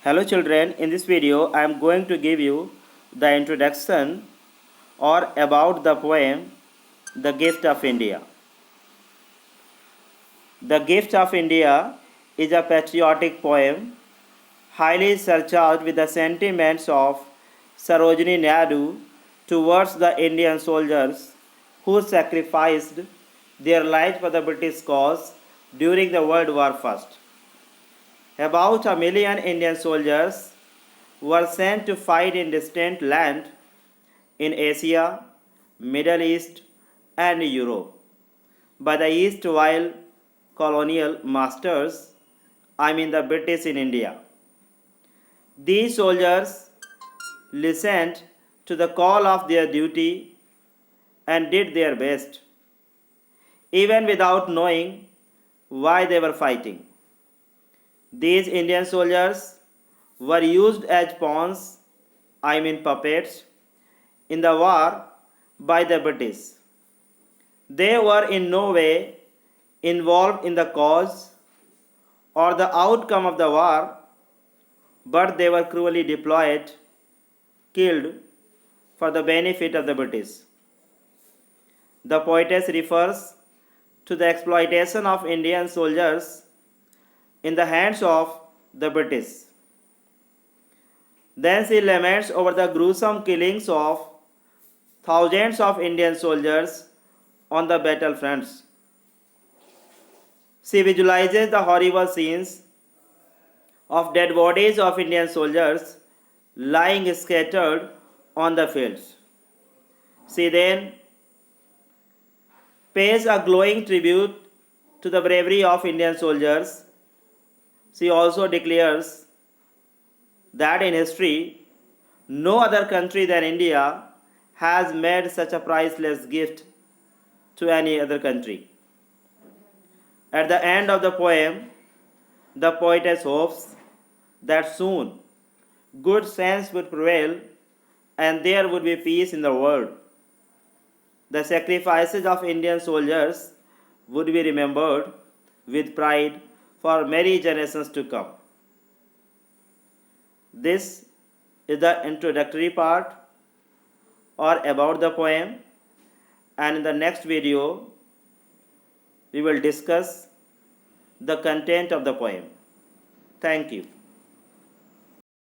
Hello children, in this video I am going to give you the introduction or about the poem The Gift of India. The Gift of India is a patriotic poem highly surcharged with the sentiments of Sarojini Naidu towards the Indian soldiers who sacrificed their lives for the British cause during the World War I. About 1 million Indian soldiers were sent to fight in distant lands in Asia, Middle East, and Europe by the East while colonial masters, the British in India. These soldiers listened to the call of their duty and did their best, even without knowing why they were fighting. These Indian soldiers were used as pawns, puppets, in the war by the British. They were in no way involved in the cause or the outcome of the war, but they were cruelly deployed, killed for the benefit of the British. The poetess refers to the exploitation of Indian soldiers in the hands of the British. Then she laments over the gruesome killings of thousands of Indian soldiers on the battlefronts. She visualizes the horrible scenes of dead bodies of Indian soldiers lying scattered on the fields. She then pays a glowing tribute to the bravery of Indian soldiers. She also declares that in history, no other country than India has made such a priceless gift to any other country. At the end of the poem, the poetess hopes that soon good sense would prevail and there would be peace in the world. The sacrifices of Indian soldiers would be remembered with pride for many generations to come. This is the introductory part or about the poem, and in the next video we will discuss the content of the poem. Thank you.